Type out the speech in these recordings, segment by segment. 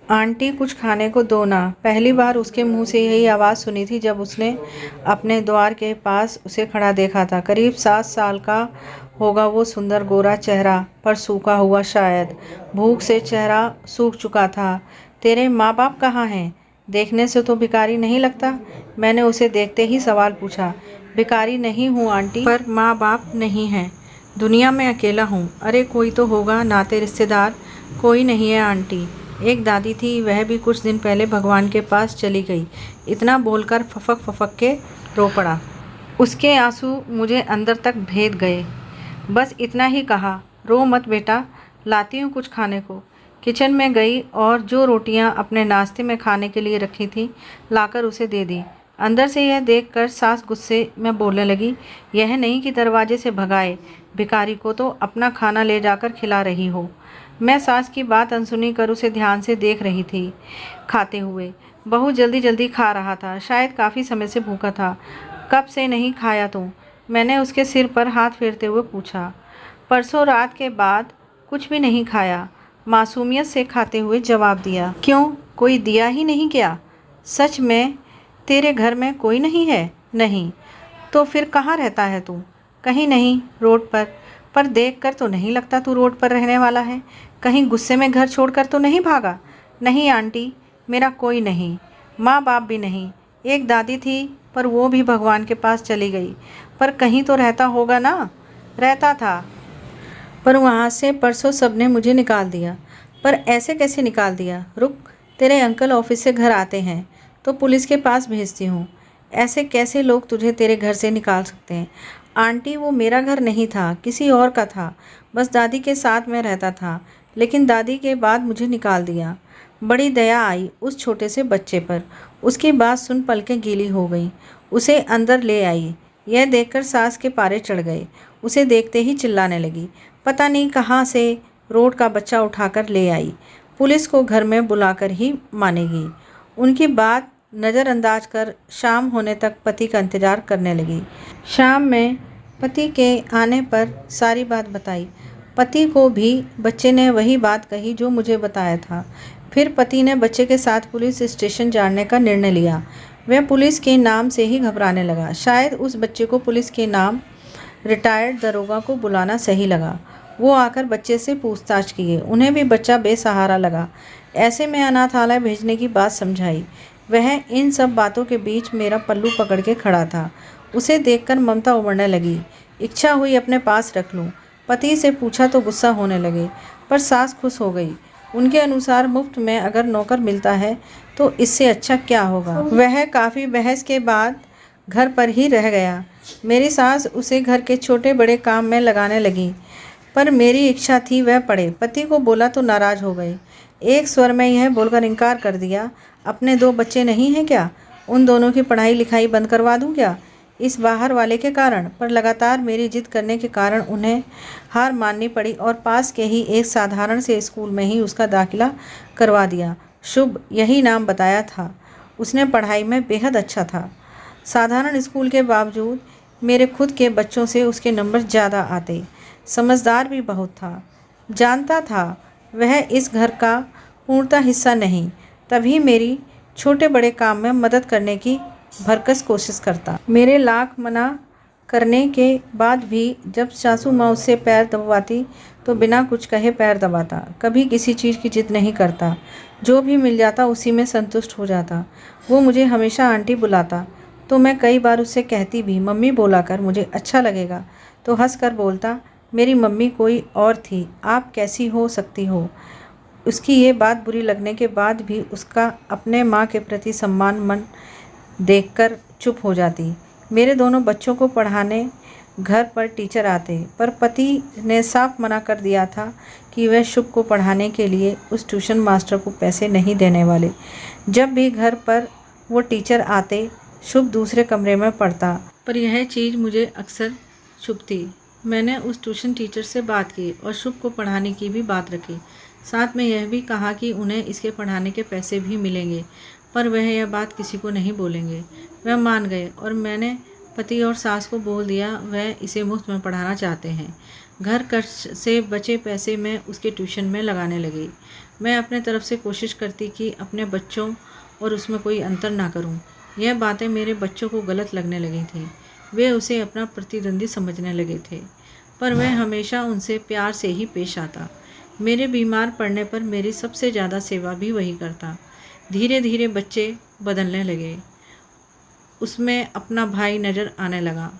Aunty कुछ खाने को दो ना। पहली बार उसके मुंह से यही आवाज़ सुनी थी जब उसने अपने द्वार के पास उसे खड़ा देखा था। करीब 7 साल का होगा वो सुंदर गोरा चेहरा, पर सूखा हुआ शायद। भूख से चेहरा सूख चुका था। तेरे माँ बाप कहाँ हैं? देखने से तो भिखारी नहीं लगता। मैंने उसे देखते ही सवाल पूछा। भिखारी नहीं हूँ आंटी, पर माँ बाप नहीं हैं। दुनिया में अकेला हूँ। अरे कोई तो होगा, नाते रिश्तेदार। कोई नहीं है आंटी। एक दादी थी, वह भी कुछ दिन पहले भगवान के पास चली गई। इतना बोलकर फफक फफक के रो पड़ा। उसके आंसू मुझे अंदर तक भेद गए। बस इतना ही कहा, रो मत बेटा, लाती हूँ कुछ खाने को। किचन में गई और जो रोटियां अपने नाश्ते में खाने के लिए रखी थी लाकर उसे दे दी। अंदर से यह देखकर सास गुस्से में बोलने लगी, यह नहीं कि दरवाजे से भगाए, भिखारी को तो अपना खाना ले जाकर खिला रही हो। मैं सास की बात अनसुनी कर उसे ध्यान से देख रही थी खाते हुए। बहुत जल्दी जल्दी खा रहा था, शायद काफ़ी समय से भूखा था। कब से नहीं खाया तू? मैंने उसके सिर पर हाथ फेरते हुए पूछा। परसों रात के बाद कुछ भी नहीं खाया, मासूमियत से खाते हुए जवाब दिया। क्यों, कोई दिया ही नहीं क्या? सच में तेरे घर में कोई नहीं है? नहीं। तो फिर कहाँ रहता है तू? कहीं नहीं, रोड पर देख कर तो नहीं लगता तू रोड पर रहने वाला है। कहीं गुस्से में घर छोड़कर तो नहीं भागा? नहीं आंटी, मेरा कोई नहीं, माँ बाप भी नहीं। एक दादी थी, पर वो भी भगवान के पास चली गई। पर कहीं तो रहता होगा ना? रहता था, पर वहाँ से परसों सबने मुझे निकाल दिया। पर ऐसे कैसे निकाल दिया? रुक, तेरे अंकल ऑफिस से घर आते हैं तो पुलिस के पास भेजती हूँ। ऐसे कैसे लोग तुझे तेरे घर से निकाल सकते हैं? आंटी, वो मेरा घर नहीं था, किसी और का था। बस दादी के साथ मैं रहता था, लेकिन दादी के बाद मुझे निकाल दिया। बड़ी दया आई उस छोटे से बच्चे पर। उसकी बात सुन पलकें गीली हो गई। उसे अंदर ले आई। यह देखकर सास के पारे चढ़ गए। उसे देखते ही चिल्लाने लगी। पता नहीं कहाँ से रोड का बच्चा उठाकर ले आई। पुलिस को घर में बुलाकर ही मानेगी। उनकी बात नज़रअंदाज कर शाम होने तक पति का इंतज़ार करने लगी। शाम में पति के आने पर सारी बात बताई। पति को भी बच्चे ने वही बात कही जो मुझे बताया था। फिर पति ने बच्चे के साथ पुलिस स्टेशन जाने का निर्णय लिया। वह पुलिस के नाम से ही घबराने लगा। शायद उस बच्चे को पुलिस के नाम रिटायर्ड दरोगा को बुलाना सही लगा। वो आकर बच्चे से पूछताछ किए। उन्हें भी बच्चा बेसहारा लगा। ऐसे में अनाथालय भेजने की बात समझाई। वह इन सब बातों के बीच मेरा पल्लू पकड़ के खड़ा था। उसे देखकर ममता उमड़ने लगी। इच्छा हुई अपने पास रख लूं। पति से पूछा तो गुस्सा होने लगे, पर सास खुश हो गई। उनके अनुसार मुफ्त में अगर नौकर मिलता है तो इससे अच्छा क्या होगा। वह काफ़ी बहस के बाद घर पर ही रह गया। मेरी सास उसे घर के छोटे बड़े काम में लगाने लगी, पर मेरी इच्छा थी वह पढ़े। पति को बोला तो नाराज़ हो गए। एक स्वर में यह बोलकर इनकार कर दिया, अपने 2 बच्चे नहीं हैं क्या? उन दोनों की पढ़ाई लिखाई बंद करवा दूं क्या, इस बाहर वाले के कारण? पर लगातार मेरी जिद करने के कारण उन्हें हार माननी पड़ी और पास के ही एक साधारण से स्कूल में ही उसका दाखिला करवा दिया। शुभ, यही नाम बताया था। उसने पढ़ाई में बेहद अच्छा था। साधारण स्कूल के बावजूद मेरे खुद के बच्चों से उसके नंबर ज़्यादा आते। समझदार भी बहुत था। जानता था वह इस घर का पूर्णतः हिस्सा नहीं, तभी मेरी छोटे बड़े काम में मदद करने की भरकस कोशिश करता। मेरे लाख मना करने के बाद भी जब सासू माँ उससे पैर दबाती तो बिना कुछ कहे पैर दबाता। कभी किसी चीज़ की जिद नहीं करता। जो भी मिल जाता उसी में संतुष्ट हो जाता। वो मुझे हमेशा आंटी बुलाता तो मैं कई बार उससे कहती भी, मम्मी बोला कर, मुझे अच्छा लगेगा। तो हंस कर बोलता, मेरी मम्मी कोई और थी, आप कैसी हो सकती हो। उसकी ये बात बुरी लगने के बाद भी उसका अपने माँ के प्रति सम्मान मन देखकर चुप हो जाती। मेरे दोनों बच्चों को पढ़ाने घर पर टीचर आते, पर पति ने साफ मना कर दिया था कि वह शुभ को पढ़ाने के लिए उस ट्यूशन मास्टर को पैसे नहीं देने वाले। जब भी घर पर वो टीचर आते, शुभ दूसरे कमरे में पढ़ता, पर यह चीज़ मुझे अक्सर चुभती। मैंने उस ट्यूशन टीचर से बात की और शुभ को पढ़ाने की भी बात रखी। साथ में यह भी कहा कि उन्हें इसके पढ़ाने के पैसे भी मिलेंगे, पर वह यह बात किसी को नहीं बोलेंगे। वह मान गए और मैंने पति और सास को बोल दिया वह इसे मुफ्त में पढ़ाना चाहते हैं। घर खर्च से बचे पैसे मैं उसके ट्यूशन में लगाने लगी। मैं अपने तरफ से कोशिश करती कि अपने बच्चों और उसमें कोई अंतर ना करूं। यह बातें मेरे बच्चों को गलत लगने लगी थी। वे उसे अपना प्रतिद्वंदी समझने लगे थे, पर वह हमेशा उनसे प्यार से ही पेश आता। मेरे बीमार पड़ने पर मेरी सबसे ज़्यादा सेवा भी वही करता। धीरे धीरे बच्चे बदलने लगे। उसमें अपना भाई नज़र आने लगा।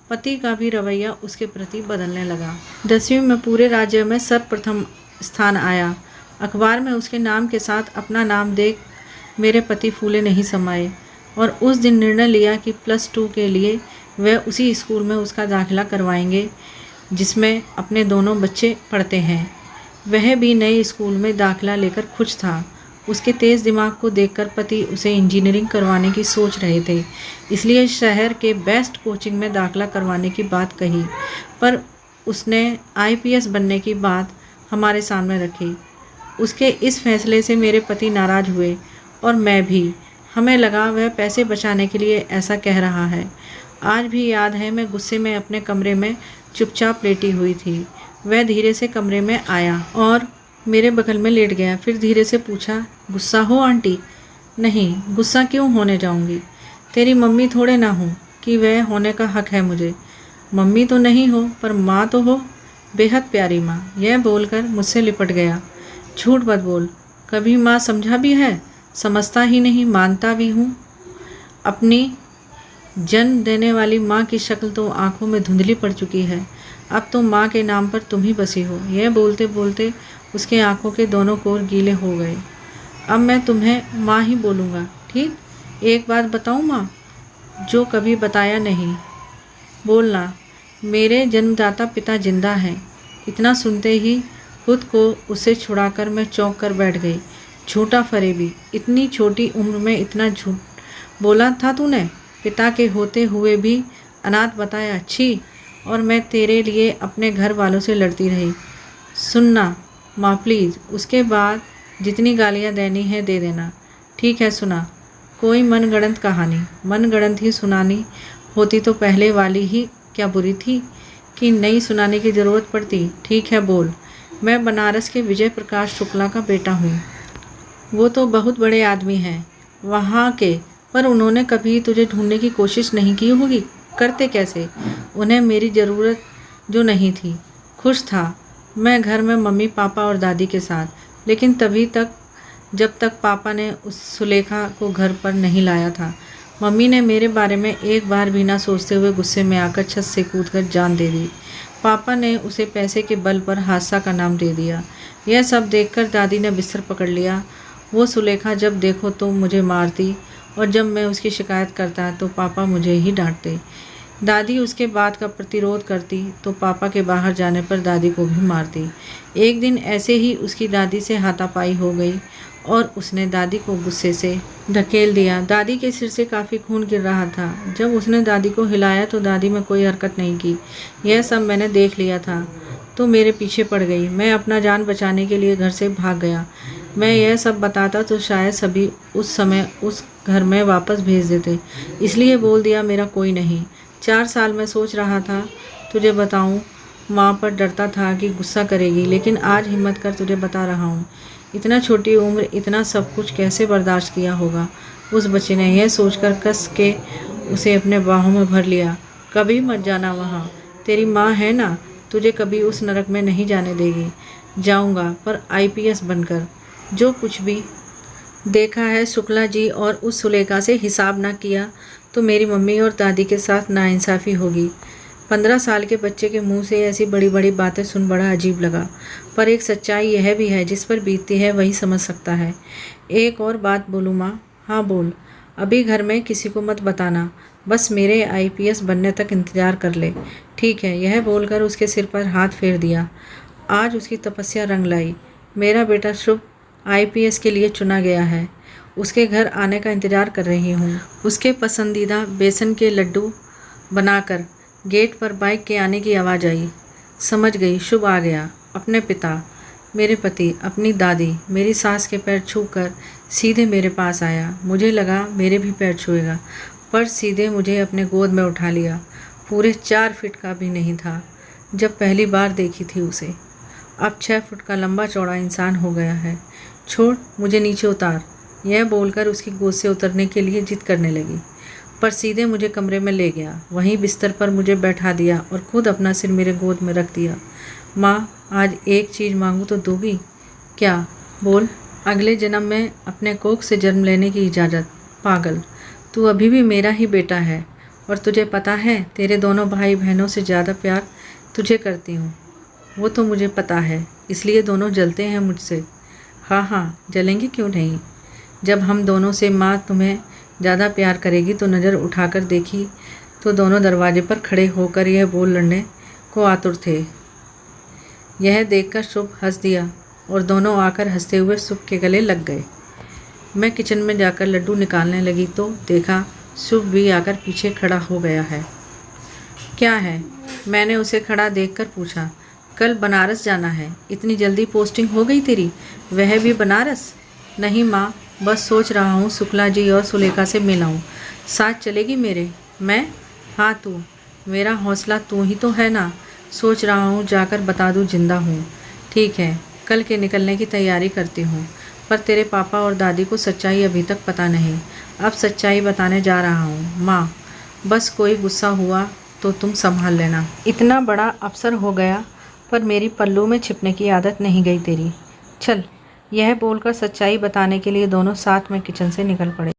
पति का भी रवैया उसके प्रति बदलने लगा। 10वीं में पूरे राज्य में सर्वप्रथम स्थान आया। अखबार में उसके नाम के साथ अपना नाम देख मेरे पति फूले नहीं समाये और उस दिन निर्णय लिया कि +2 के लिए वह उसी स्कूल में उसका दाखिला करवाएंगे जिसमें अपने दोनों बच्चे पढ़ते हैं। वह भी नए स्कूल में दाखिला लेकर खुश था। उसके तेज़ दिमाग को देखकर पति उसे इंजीनियरिंग करवाने की सोच रहे थे, इसलिए शहर के बेस्ट कोचिंग में दाखिला करवाने की बात कही, पर उसने IPS बनने की बात हमारे सामने रखी। उसके इस फैसले से मेरे पति नाराज़ हुए और मैं भी। हमें लगा वह पैसे बचाने के लिए ऐसा कह रहा है। आज भी याद है, मैं गुस्से में अपने कमरे में चुपचाप लेटी हुई थी। वह धीरे से कमरे में आया और मेरे बगल में लेट गया। फिर धीरे से पूछा, गुस्सा हो आंटी? नहीं, गुस्सा क्यों होने जाऊंगी? तेरी मम्मी थोड़े ना हूँ कि वह होने का हक है मुझे। मम्मी तो नहीं हो पर माँ तो हो, बेहद प्यारी माँ। यह बोलकर मुझसे लिपट गया। झूठ मत बोल, कभी माँ समझा भी है? समझता ही नहीं, मानता भी हूँ। अपनी जन्म देने वाली माँ की शक्ल तो आंखों में धुंधली पड़ चुकी है। अब तो माँ के नाम पर तुम ही बसी हो। यह बोलते बोलते उसके आंखों के दोनों कोर गीले हो गए। अब मैं तुम्हें माँ ही बोलूँगा, ठीक? एक बात बताऊँ माँ, जो कभी बताया नहीं। बोलना। मेरे जन्मदाता पिता जिंदा हैं। इतना सुनते ही खुद को उससे छुड़ाकर मैं चौंक कर बैठ गई। झूठा फरेबी, इतनी छोटी उम्र में इतना झूठ बोला था तूने? पिता के होते हुए भी अनाथ बताया? छी! और मैं तेरे लिए अपने घर वालों से लड़ती रही। सुनना माँ प्लीज़, उसके बाद जितनी गालियाँ देनी है दे देना, ठीक है? सुना। कोई मनगढ़ंत कहानी, मनगढ़ंत ही सुनानी होती तो पहले वाली ही क्या बुरी थी कि नई सुनाने की ज़रूरत पड़ती? ठीक है बोल। मैं बनारस के विजय प्रकाश शुक्ला का बेटा हूँ। वो तो बहुत बड़े आदमी हैं वहाँ के, पर उन्होंने कभी तुझे ढूंढने की कोशिश नहीं की होगी। करते कैसे? उन्हें मेरी ज़रूरत जो नहीं थी। खुश था मैं घर में मम्मी पापा और दादी के साथ, लेकिन तभी तक जब तक पापा ने उस सुलेखा को घर पर नहीं लाया था। मम्मी ने मेरे बारे में एक बार भी ना सोचते हुए गुस्से में आकर छत से कूदकर जान दे दी। पापा ने उसे पैसे के बल पर हादसा का नाम दे दिया। यह सब देखकर दादी ने बिस्तर पकड़ लिया। वो सुलेखा जब देखो तो मुझे मारती और जब मैं उसकी शिकायत करता तो पापा मुझे ही डांटते। दादी उसके बात का प्रतिरोध करती तो पापा के बाहर जाने पर दादी को भी मारती। एक दिन ऐसे ही उसकी दादी से हाथापाई हो गई और उसने दादी को गुस्से से धकेल दिया। दादी के सिर से काफ़ी खून गिर रहा था। जब उसने दादी को हिलाया तो दादी में कोई हरकत नहीं की। यह सब मैंने देख लिया था तो मेरे पीछे पड़ गई। मैं अपना जान बचाने के लिए घर से भाग गया। मैं यह सब बताता तो शायद सभी उस समय उस घर में वापस भेज देते, इसलिए बोल दिया मेरा कोई नहीं। 4 साल में सोच रहा था तुझे बताऊं, माँ पर डरता था कि गुस्सा करेगी, लेकिन आज हिम्मत कर तुझे बता रहा हूँ। इतना छोटी उम्र इतना सब कुछ कैसे बर्दाश्त किया होगा उस बच्चे ने। यह सोचकर कस के उसे अपने बाहों में भर लिया। कभी मत जाना वहाँ, तेरी माँ है ना, तुझे कभी उस नरक में नहीं जाने देगी। जाऊँगा पर IPS बनकर। जो कुछ भी देखा है शुक्ला जी और उस सुलेखा से हिसाब ना किया तो मेरी मम्मी और दादी के साथ नाइंसाफ़ी होगी। 15 साल के बच्चे के मुंह से ऐसी बड़ी बड़ी बातें सुन बड़ा अजीब लगा, पर एक सच्चाई यह भी है जिस पर बीतती है वही समझ सकता है। एक और बात बोलूँ माँ? हाँ बोल। अभी घर में किसी को मत बताना, बस मेरे IPS बनने तक इंतज़ार कर ले, ठीक है? यह बोलकर उसके सिर पर हाथ फेर दिया। आज उसकी तपस्या रंग लाई। मेरा बेटा शुभ IPS के लिए चुना गया है। उसके घर आने का इंतज़ार कर रही हूँ। उसके पसंदीदा बेसन के लड्डू बनाकर गेट पर बाइक के आने की आवाज़ आई। समझ गई, शुभ आ गया। अपने पिता, मेरे पति, अपनी दादी, मेरी सास के पैर छूकर सीधे मेरे पास आया। मुझे लगा मेरे भी पैर छुएगा, पर सीधे मुझे अपने गोद में उठा लिया। पूरे 4 फीट का भी नहीं था जब पहली बार देखी थी उसे। अब 6 फुट का लंबा चौड़ा इंसान हो गया है। छोड़, मुझे नीचे उतार। यह बोलकर उसकी गोद से उतरने के लिए जिद करने लगी, पर सीधे मुझे कमरे में ले गया। वहीं बिस्तर पर मुझे बैठा दिया और खुद अपना सिर मेरे गोद में रख दिया। माँ, आज एक चीज़ मांगूँ तो दोगी? क्या? बोल। अगले जन्म में अपने कोख से जन्म लेने की इजाज़त। पागल, तू अभी भी मेरा ही बेटा है और तुझे पता है तेरे दोनों भाई बहनों से ज़्यादा प्यार तुझे करती हूँ। वो तो मुझे पता है, इसलिए दोनों जलते हैं मुझसे। हाँ हाँ, जलेंगे क्यों नहीं। जब हम दोनों से माँ तुम्हें ज़्यादा प्यार करेगी तो नज़र उठाकर देखी तो दोनों दरवाजे पर खड़े होकर यह बोल लड़ने को आतुर थे। यह देखकर शुभ हंस दिया और दोनों आकर हंसते हुए शुभ के गले लग गए। मैं किचन में जाकर लड्डू निकालने लगी तो देखा शुभ भी आकर पीछे खड़ा हो गया है। क्या है? मैंने उसे खड़ा देखकर पूछा। कल बनारस जाना है, इतनी जल्दी पोस्टिंग हो गई तेरी, वह भी बनारस? नहीं माँ, बस सोच रहा हूँ शुक्ला जी और सुलेखा से मिल आऊँ। साथ चलेगी मेरे? मैं? हाँ तू, मेरा हौसला तू ही तो है ना। सोच रहा हूँ जाकर बता दूँ जिंदा हूँ। ठीक है, कल के निकलने की तैयारी करती हूँ, पर तेरे पापा और दादी को सच्चाई अभी तक पता नहीं। अब सच्चाई बताने जा रहा हूँ माँ, बस कोई गुस्सा हुआ तो तुम संभाल लेना। इतना बड़ा अफसर हो गया पर मेरी पल्लू में छिपने की आदत नहीं गई तेरी। चल। यह बोलकर सच्चाई बताने के लिए दोनों साथ में किचन से निकल पड़े।